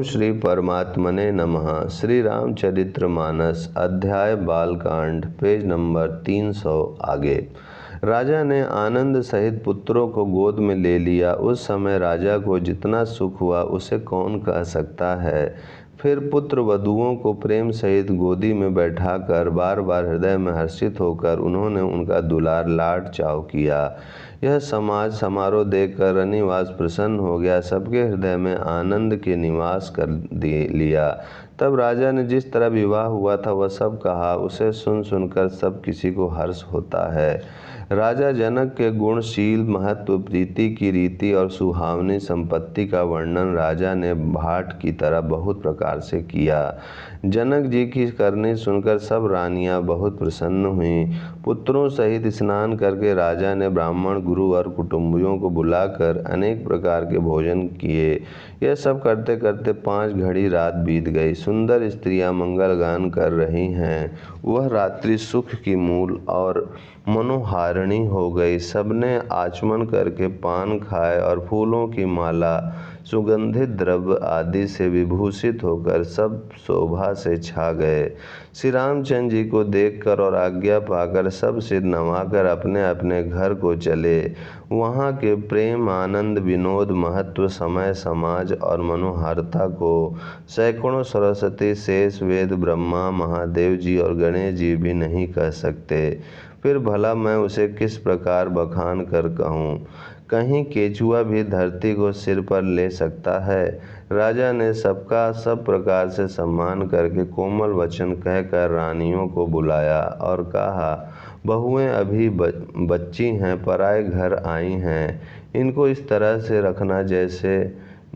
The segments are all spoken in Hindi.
श्री परमात्मने नमः। श्री रामचरितमानस अध्याय बालकांड, पेज नंबर 300 आगे। राजा ने आनंद सहित पुत्रों को गोद में ले लिया। उस समय राजा को जितना सुख हुआ उसे कौन कह सकता है। फिर पुत्र वधुओं को प्रेम सहित गोदी में बैठाकर बार बार हृदय में हर्षित होकर उन्होंने उनका दुलार लाड चाव किया। यह समारोह देखकर रनिवास प्रसन्न हो गया, सबके हृदय में आनंद के निवास कर लिया। तब राजा ने जिस तरह विवाह हुआ था वह सब कहा। उसे सुनकर सब किसी को हर्ष होता है। राजा जनक के गुणशील महत्व, प्रीति की रीति और सुहावनी संपत्ति का वर्णन राजा ने भाट की तरह बहुत प्रकार से किया। जनक जी की करनी सुनकर सब रानियां बहुत प्रसन्न हुईं। पुत्रों सहित स्नान करके राजा ने ब्राह्मण, गुरु और कुटुंबियों को बुलाकर अनेक प्रकार के भोजन किए। यह सब करते करते 5 घड़ी रात बीत गई। सुंदर स्त्रियां मंगल गान कर रही हैं। वह रात्रि सुख की मूल और मनोहारिणी हो गई। सबने आचमन करके पान खाए और फूलों की माला, सुगंधित द्रव्य आदि से विभूषित होकर सब शोभा से छा गए। श्री रामचंद्र जी को देखकर और आज्ञा पाकर सब सिर नवाकर अपने अपने घर को चले। वहाँ के प्रेम, आनंद, विनोद, महत्व, समय, समाज और मनोहारिता को सैकड़ों सरस्वती, शेष, वेद, ब्रह्मा, महादेव जी और गणेश जी भी नहीं कह सकते। फिर भला मैं उसे किस प्रकार बखान कर कहूँ। कहीं केचुआ भी धरती को सिर पर ले सकता है। राजा ने सबका सब प्रकार से सम्मान करके कोमल वचन कहकर रानियों को बुलाया और कहा, बहुएं अभी बच्ची हैं, पराए घर आई हैं। इनको इस तरह से रखना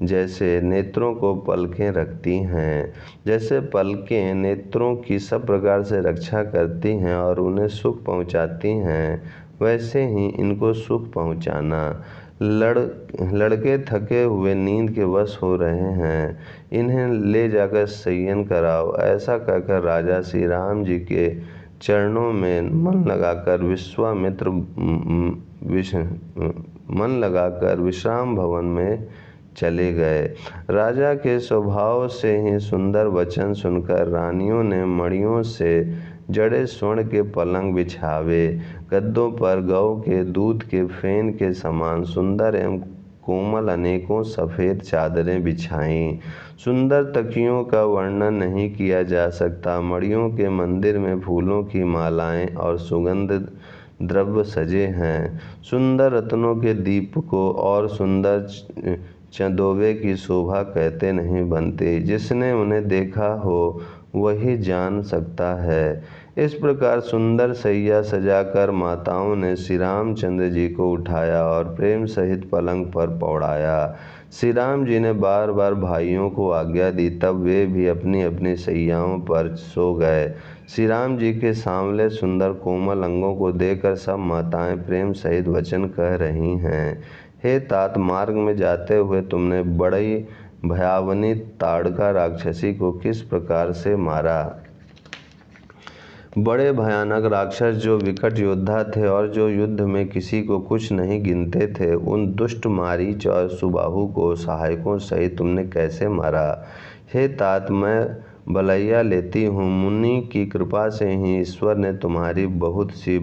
जैसे नेत्रों को पलकें रखती हैं। जैसे पलकें नेत्रों की सब प्रकार से रक्षा करती हैं और उन्हें सुख पहुंचाती हैं, वैसे ही इनको सुख पहुंचाना। लड़के थके हुए नींद के वश हो रहे हैं, इन्हें ले जाकर शयन कराओ। ऐसा कहकर राजा श्री राम जी के चरणों में मन लगाकर विश्राम भवन में चले गए। राजा के स्वभाव से ही सुंदर वचन सुनकर रानियों ने मणियों से जड़े स्वर्ण के पलंग बिछावे, गद्दों पर गौ के दूध के फेन के समान सुंदर एवं कोमल अनेकों सफ़ेद चादरें बिछाईं। सुंदर तकियों का वर्णन नहीं किया जा सकता। मणियों के मंदिर में फूलों की मालाएं और सुगंध द्रव्य सजे हैं। सुंदर रत्नों के दीपकों और सुंदर चंदोवे की शोभा कहते नहीं बनती। जिसने उन्हें देखा हो वही जान सकता है। इस प्रकार सुंदर सैया सजाकर माताओं ने श्री रामचंद्र जी को उठाया और प्रेम सहित पलंग पर पौड़ाया। श्री राम जी ने बार बार भाइयों को आज्ञा दी, तब वे भी अपनी अपनी सैयाओं पर सो गए। श्री राम जी के सांवले सुंदर कोमल अंगों को देखकर सब माताएं प्रेम सहित वचन कह रही हैं। हे तात, मार्ग में जाते हुए तुमने बड़ी भयावनी ताड़का राक्षसी को किस प्रकार से मारा। बड़े भयानक राक्षस जो विकट योद्धा थे और जो युद्ध में किसी को कुछ नहीं गिनते थे, उन दुष्ट मारीच और सुबाहु को सहायकों सहित तुमने कैसे मारा। हे तात, मैं बलैया लेती हूँ। मुनि की कृपा से ही ईश्वर ने तुम्हारी बहुत सी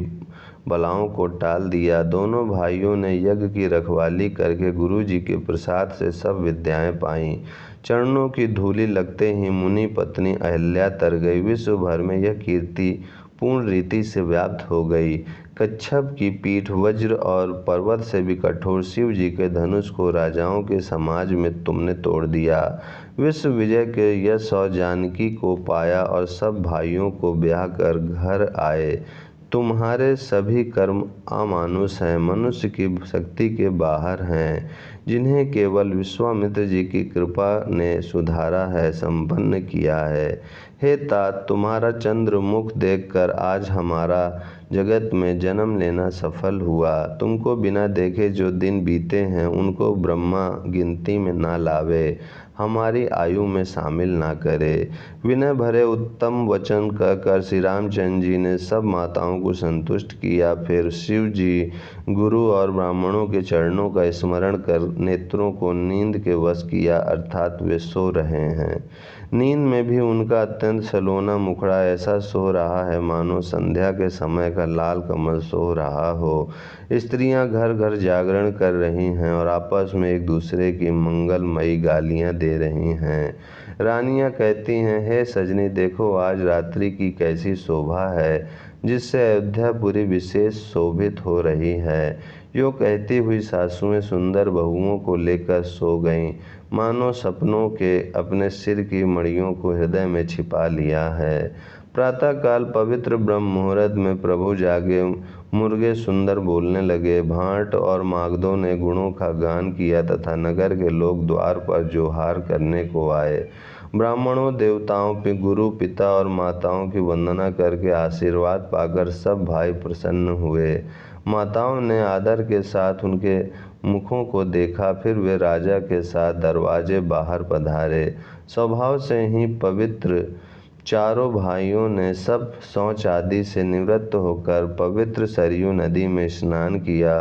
बलाओं को टाल दिया। दोनों भाइयों ने यज्ञ की रखवाली करके गुरु जी के प्रसाद से सब विद्याएं पाईं। चरणों की धूलि लगते ही मुनि पत्नी अहिल्या तर गई। विश्व भर में यह कीर्ति पूर्ण रीति से व्याप्त हो गई। कच्छप की पीठ, वज्र और पर्वत से भी कठोर शिव जी के धनुष को राजाओं के समाज में तुमने तोड़ दिया। विश्व विजय के यश और जानकी को पाया और सब भाइयों को ब्याह कर घर आए। तुम्हारे सभी कर्म अमानुष हैं, मनुष्य की शक्ति के बाहर हैं, जिन्हें केवल विश्वामित्र जी की कृपा ने सुधारा है, संपन्न किया है। हे तात, तुम्हारा चंद्र मुख देखकर आज हमारा जगत में जन्म लेना सफल हुआ। तुमको बिना देखे जो दिन बीते हैं उनको ब्रह्मा गिनती में ना लावे, हमारी आयु में शामिल ना करे। विनय भरे उत्तम वचन कहकर श्री रामचंद्र जी ने सब माताओं को संतुष्ट किया। फिर शिव जी गुरु और ब्राह्मणों के चरणों का स्मरण कर नेत्रों को नींद के वश किया, अर्थात वे सो रहे हैं। नींद में भी उनका अत्यंत सलोना मुखड़ा ऐसा सो रहा है मानो संध्या के समय का लाल कमल सो रहा हो। स्त्रियां घर घर जागरण कर रही हैं और आपस में एक दूसरे की मंगलमयी गालियां दे रही हैं। रानियां कहती हैं, हे सजनी देखो आज रात्रि की कैसी शोभा है, जिससे अयोध्यापुरी विशेष शोभित हो रही है। यो कहती हुई सासुएं सुंदर बहुओं को लेकर सो गईं, मानो सपनों के अपने सिर की मणियों को हृदय में छिपा लिया है। प्रातःकाल पवित्र ब्रह्म मुहूर्त में प्रभु जागे, मुर्गे सुंदर बोलने लगे, भांट और मागधों ने गुणों का गान किया तथा नगर के लोग द्वार पर जोहार करने को आए। ब्राह्मणों, देवताओं पे गुरु, पिता और माताओं की वंदना करके आशीर्वाद पाकर सब भाई प्रसन्न हुए। माताओं ने आदर के साथ उनके मुखों को देखा, फिर वे राजा के साथ दरवाजे बाहर पधारे। स्वभाव से ही पवित्र चारों भाइयों ने सब शौच आदि से निवृत्त होकर पवित्र सरयू नदी में स्नान किया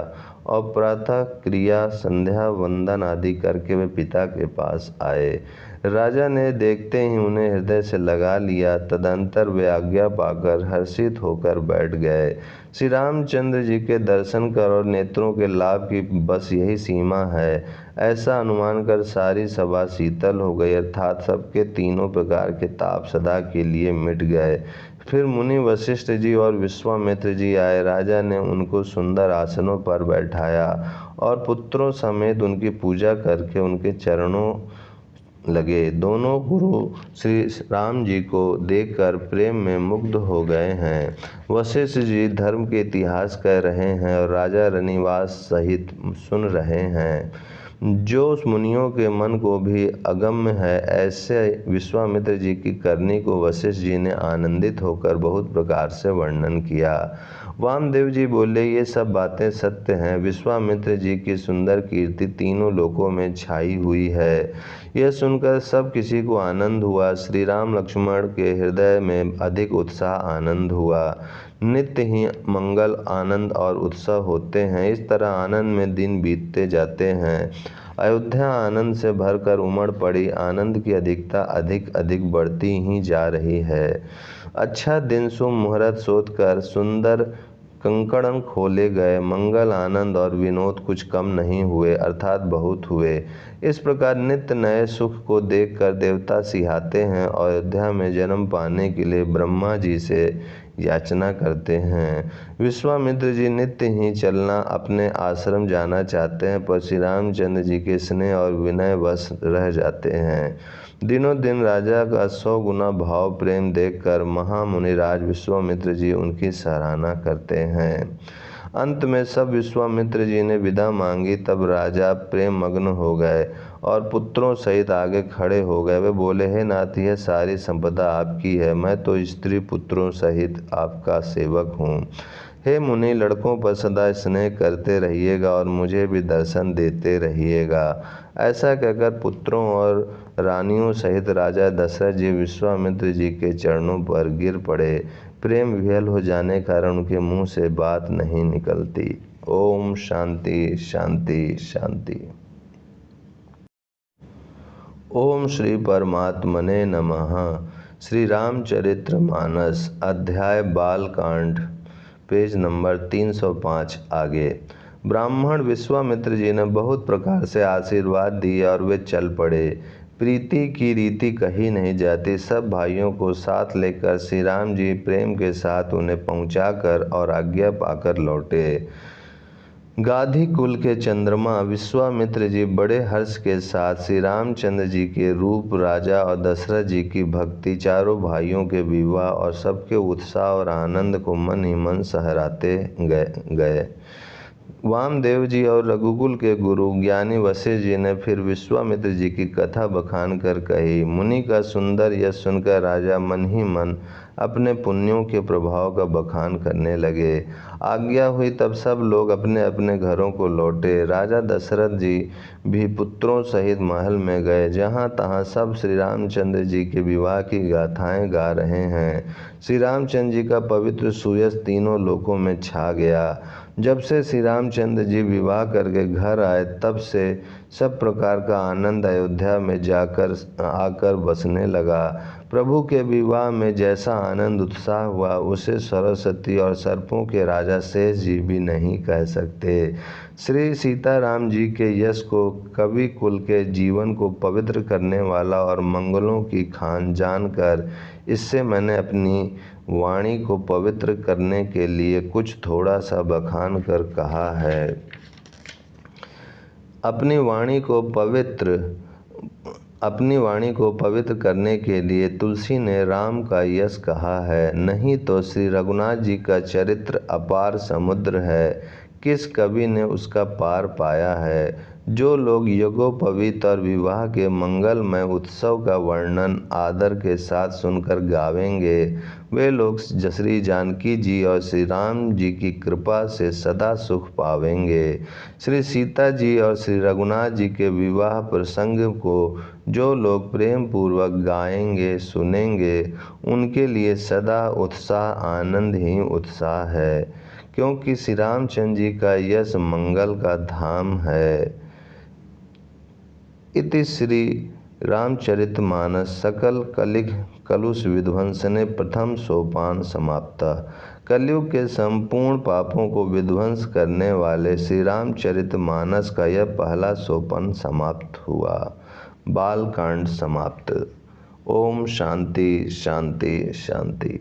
और प्रातः क्रिया, संध्या वंदन आदि करके वे पिता के पास आए। राजा ने देखते ही उन्हें हृदय से लगा लिया। तदंतर वे आज्ञा पाकर हर्षित होकर बैठ गए। श्री रामचंद्र जी के दर्शन कर और नेत्रों के लाभ की बस यही सीमा है, ऐसा अनुमान कर सारी सभा शीतल हो गई, अर्थात सबके तीनों प्रकार के ताप सदा के लिए मिट गए। फिर मुनि वशिष्ठ जी और विश्वामित्र जी आए। राजा ने उनको सुंदर आसनों पर बैठाया और पुत्रों समेत उनकी पूजा करके उनके चरणों लगे। दोनों गुरु श्री राम जी को देखकर प्रेम में मुग्ध हो गए हैं। वशिष्ठ जी धर्म के इतिहास कह रहे हैं और राजा रनिवास सहित सुन रहे हैं, जो उस मुनियों के मन को भी अगम्य है। ऐसे विश्वामित्र जी की करनी को वशिष्ठ जी ने आनंदित होकर बहुत प्रकार से वर्णन किया। वामदेव जी बोले, ये सब बातें सत्य हैं। विश्वामित्र जी की सुंदर कीर्ति तीनों लोकों में छाई हुई है। यह सुनकर सब किसी को आनंद हुआ। श्री राम लक्ष्मण के हृदय में अधिक उत्साह आनंद हुआ। नित्य ही मंगल, आनंद और उत्सव होते हैं। इस तरह आनंद में दिन बीतते जाते हैं। अयोध्या आनंद से भरकर उमड़ पड़ी। आनंद की अधिकता अधिक अधिक बढ़ती ही जा रही है। अच्छा दिन शुभ मुहूर्त सोचकर सुंदर कंकण खोले गए। मंगल, आनंद और विनोद कुछ कम नहीं हुए, अर्थात बहुत हुए। इस प्रकार नित्य नए सुख को देखकर देवता सिहाते हैं और अयोध्या में जन्म पाने के लिए ब्रह्मा जी से याचना करते हैं। विश्वामित्र जी नित्य ही चलना अपने आश्रम जाना चाहते हैं, पर श्री रामचंद्र जी के स्नेह और विनय वश रह जाते हैं। दिनों दिन राजा का 100 गुना भाव प्रेम देखकर महामुनिराज विश्वामित्र जी उनकी सराहना करते हैं। अंत में सब विश्वामित्र जी ने विदा मांगी, तब राजा प्रेम मग्न हो गए और पुत्रों सहित आगे खड़े हो गए। वे बोले, हे नाथ, यह सारी संपदा आपकी है, मैं तो स्त्री पुत्रों सहित आपका सेवक हूँ। हे मुनि, लड़कों पर सदा स्नेह करते रहिएगा और मुझे भी दर्शन देते रहिएगा। ऐसा कहकर पुत्रों और रानियों सहित राजा दशरथ जी विश्वामित्र जी के चरणों पर गिर पड़े। प्रेम विह्वल हो जाने कारण उनके मुंह से बात नहीं निकलती। ओम शांति शांति शांति। ओम श्री परमात्मने नमः। श्री रामचरितमानस अध्याय बालकांड, पेज नंबर 305 आगे। ब्राह्मण विश्वामित्र जी ने बहुत प्रकार से आशीर्वाद दिए और वे चल पड़े। प्रीति की रीति कही नहीं जाती। सब भाइयों को साथ लेकर श्री राम जी प्रेम के साथ उन्हें पहुंचाकर और आज्ञा पाकर लौटे। गाधी कुल के चंद्रमा विश्वामित्र जी बड़े हर्ष के साथ श्री रामचंद्र जी के रूप, राजा और दशरथ जी की भक्ति, चारों भाइयों के विवाह और सबके उत्साह और आनंद को मन ही मन सहराते गए। वामदेव जी और रघुकुल के गुरु ज्ञानी वशिष्ठ जी ने फिर विश्वामित्र जी की कथा बखान कर कही। मुनि का सुंदर यश सुनकर राजा मन ही मन अपने पुण्यों के प्रभाव का बखान करने लगे। आज्ञा हुई तब सब लोग अपने अपने घरों को लौटे। राजा दशरथ जी भी पुत्रों सहित महल में गए। जहाँ तहाँ सब श्री रामचंद्र जी के विवाह की गाथाएं गा रहे हैं। श्री रामचंद्र जी का पवित्र सुयश तीनों लोकों में छा गया। जब से श्री रामचंद्र जी विवाह करके घर आए तब से सब प्रकार का आनंद अयोध्या में आकर बसने लगा। प्रभु के विवाह में जैसा आनंद उत्साह हुआ उसे सरस्वती और सर्पों के राजा शेष जी भी नहीं कह सकते। श्री सीताराम जी के यश को कवि कुल के जीवन को पवित्र करने वाला और मंगलों की खान जानकर इससे मैंने अपनी वाणी को पवित्र करने के लिए कुछ थोड़ा सा बखान कर कहा है। अपनी वाणी को पवित्र करने के लिए तुलसी ने राम का यश कहा है। नहीं तो श्री रघुनाथ जी का चरित्र अपार समुद्र है, किस कवि ने उसका पार पाया है। जो लोग यज्ञोपवीत और विवाह के मंगलमय उत्सव का वर्णन आदर के साथ सुनकर गावेंगे वे लोग श्री जानकी जी और श्री राम जी की कृपा से सदा सुख पावेंगे। श्री सीता जी और श्री रघुनाथ जी के विवाह प्रसंग को जो लोग प्रेम पूर्वक गाएंगे सुनेंगे उनके लिए सदा उत्साह आनंद ही उत्साह है, क्योंकि श्री रामचंद्र जी का यश मंगल का धाम है। इति श्री रामचरितमानस सकल कलुष विध्वंसने प्रथम सोपान समाप्ता। कलयुग के संपूर्ण पापों को विध्वंस करने वाले श्री रामचरितमानस का यह पहला सोपान समाप्त हुआ। बालकांड समाप्त। ओम शांति शांति शांति।